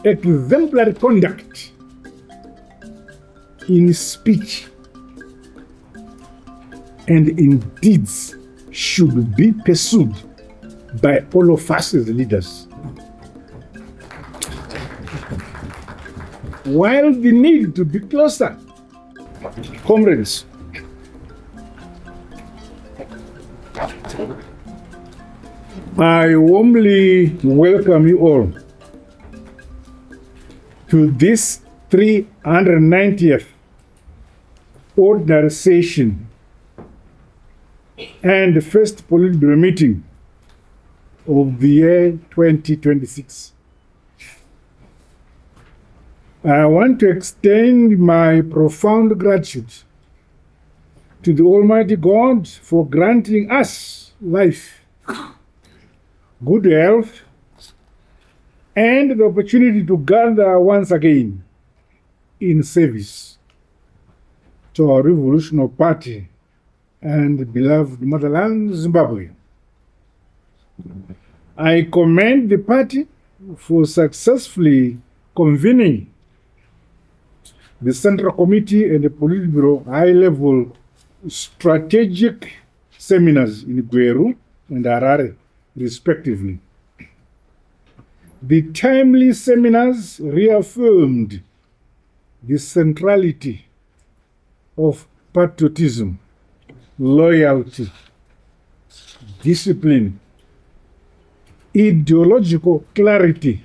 exemplary conduct in speech and in deeds should be pursued by all of us as leaders. While the need to be closer, comrades, I warmly welcome you all to this 390th ordinary session and the first Politburo meeting of the year 2026. I want to extend my profound gratitude to the Almighty God for granting us life, good health, and the opportunity to gather once again in service to our revolutionary party and beloved motherland, Zimbabwe. I commend the party for successfully convening the Central Committee and the Politburo high-level strategic seminars in Gweru and Harare, respectively. The timely seminars reaffirmed the centrality of patriotism, loyalty, discipline, ideological clarity,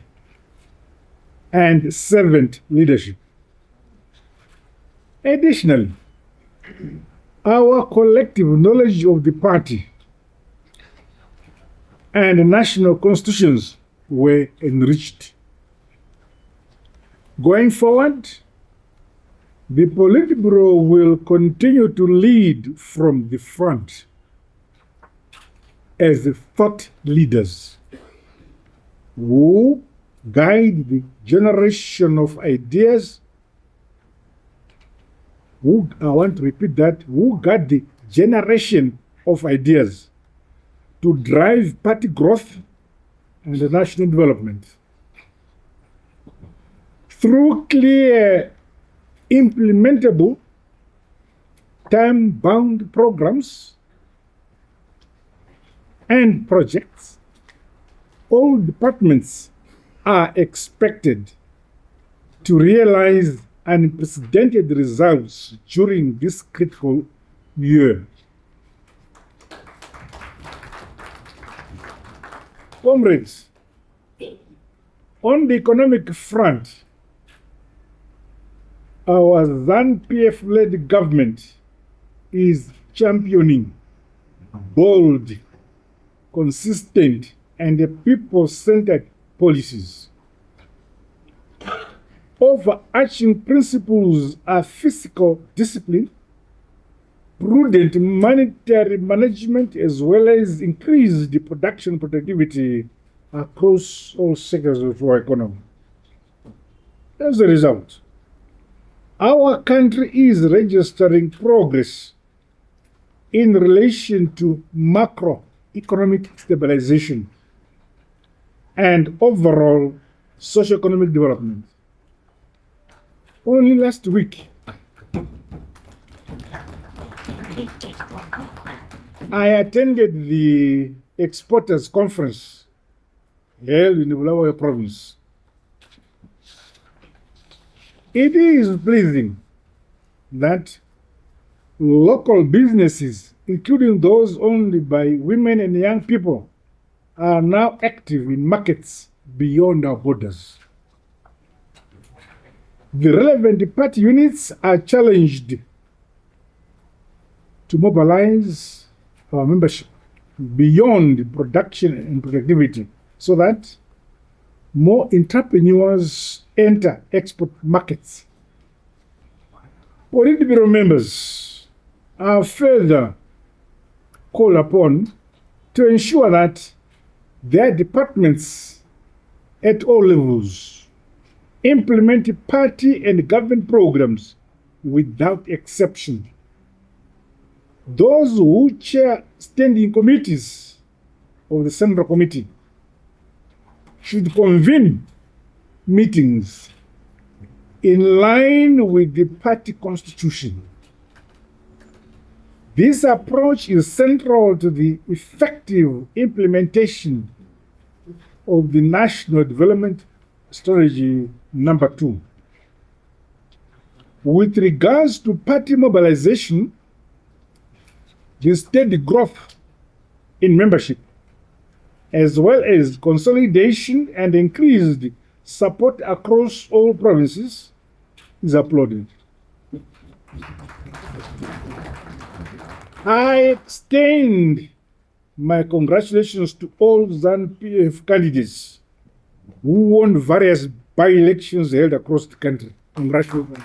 and servant leadership. Additionally, our collective knowledge of the party and national constitutions were enriched. Going forward, the Politburo will continue to lead from the front as thought leaders who guide the generation of ideas, I want to repeat that, who guide the generation of ideas to drive party growth and the national development. Through clear, implementable, time-bound programs and projects, all departments are expected to realize unprecedented results during this critical year. Comrades, on the economic front, our ZANU-PF-led government is championing bold, consistent, and people-centered policies. Overarching principles are fiscal discipline, prudent monetary management, as well as increased production productivity across all sectors of our economy. As a result, our country is registering progress in relation to macroeconomic stabilization and overall socio-economic development. Only last week, I attended the Exporters Conference held in the Bulawayo province. It is pleasing that local businesses, including those owned by women and young people, are now active in markets beyond our borders. The relevant party units are challenged to mobilize our membership beyond production and productivity so that more entrepreneurs enter export markets. Politburo members are further called upon to ensure that their departments at all levels implement party and government programs without exception. Those who chair standing committees of the Central Committee should convene meetings in line with the party constitution. This approach is central to the effective implementation of the National Development Strategy number 2. With regards to party mobilization, the steady growth in membership, as well as consolidation and increased support across all provinces, is applauded. I extend my congratulations to all ZANU-PF candidates who won various by-elections held across the country. Congratulations.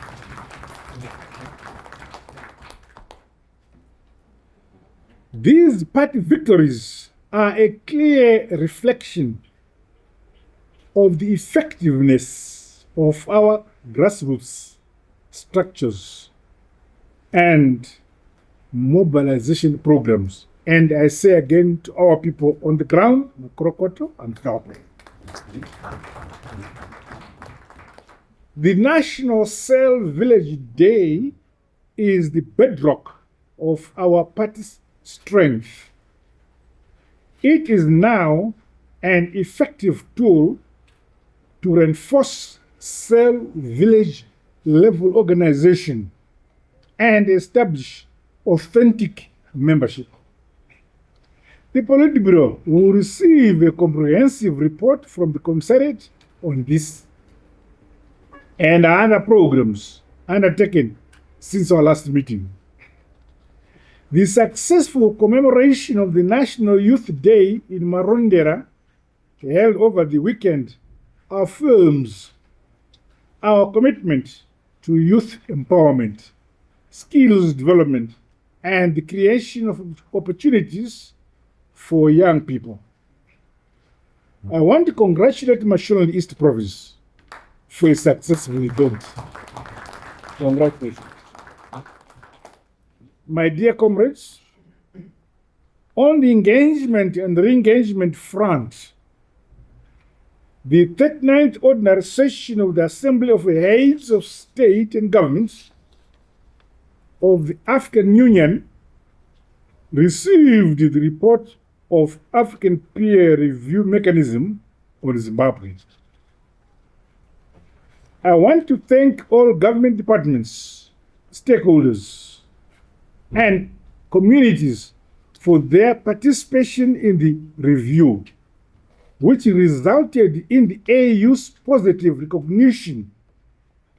These party victories are a clear reflection of the effectiveness of our grassroots structures and mobilization programs. And I say again to our people on the ground, Makrokoto and Kawape. The National Cell Village Day is the bedrock of our party's strength. It is now an effective tool to reinforce cell village level organization and establish authentic membership. The Politburo will receive a comprehensive report from the Commissariat on this and other programs undertaken since our last meeting. The successful commemoration of the National Youth Day in Marondera, held over the weekend, affirms our commitment to youth empowerment, skills development, and the creation of opportunities for young people. I want to congratulate Mashonaland East Province for a successful event. Congratulations. My dear comrades, on the engagement and re-engagement front, the 39th Ordinary Session of the Assembly of Heads of State and Governments of the African Union received the report of African Peer Review Mechanism on Zimbabwe. I want to thank all government departments, stakeholders, and communities for their participation in the review, which resulted in the AU's positive recognition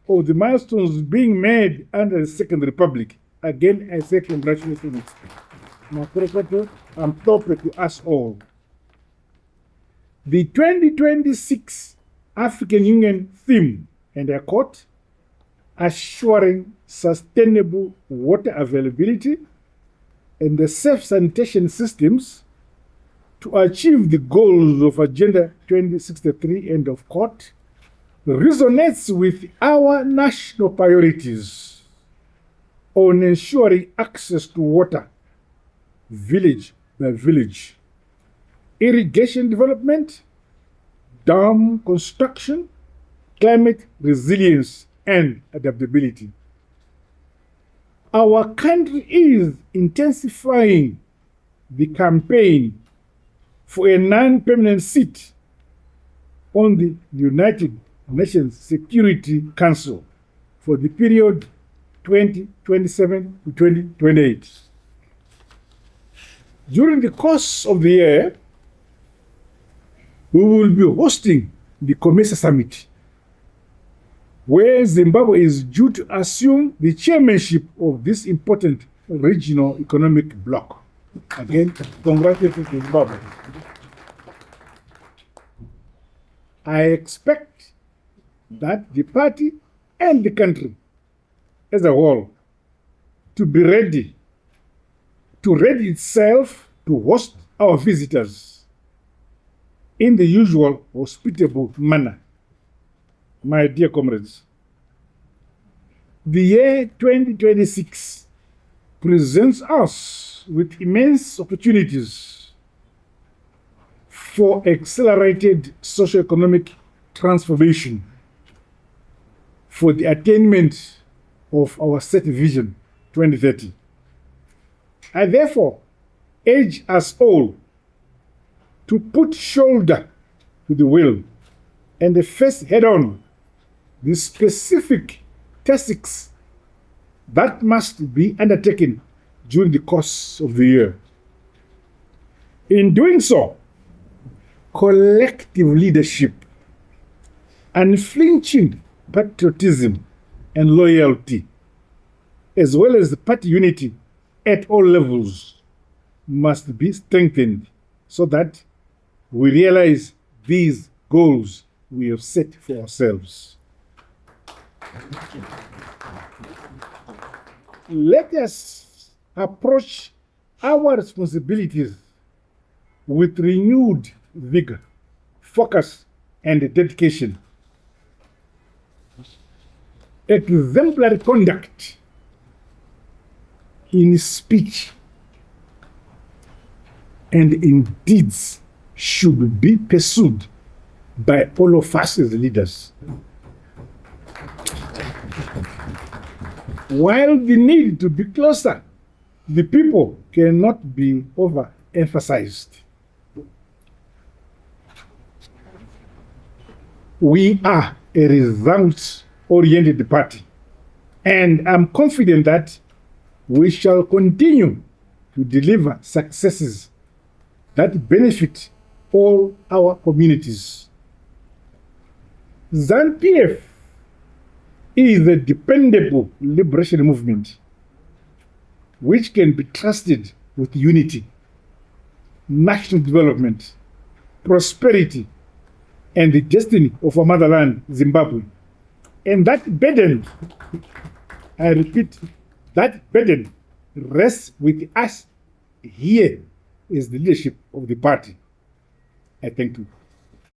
of the milestones being made under the Second Republic. Again, I say congratulations. I'm proper to us all. The 2026 African Union theme, and I quote, assuring sustainable water availability and the safe sanitation systems to achieve the goals of Agenda 2063, end of quote, resonates with our national priorities on ensuring access to water, village by village, irrigation development, dam construction, climate resilience, and adaptability. Our country is intensifying the campaign for a non-permanent seat on the United Nations Security Council for the period 2027 to 2028. During the course of the year, we will be hosting the Kumusha Summit, where Zimbabwe is due to assume the chairmanship of this important regional economic bloc. Again, congratulations to Zimbabwe. I expect that the party and the country as a whole to be ready itself to host our visitors in the usual hospitable manner. My dear comrades, the year 2026 presents us with immense opportunities for accelerated socio-economic transformation for the attainment of our set vision 2030. I therefore urge us all to put shoulder to the wheel and face head-on the specific tasks that must be undertaken during the course of the year. In doing so, collective leadership, unflinching patriotism and loyalty, as well as the party unity at all levels, must be strengthened so that we realize these goals we have set for ourselves. Let us approach our responsibilities with renewed vigor, focus, and dedication. Exemplary conduct in speech and in deeds should be pursued by all of us as leaders. While the need to be closer to the people cannot be overemphasized, we are a results-oriented party, and I'm confident that we shall continue to deliver successes that benefit all our communities. ZANU-PF is a dependable liberation movement which can be trusted with unity, national development, prosperity, and the destiny of our motherland, Zimbabwe. And that burden, I repeat, that burden rests with us here as the leadership of the party. I thank you.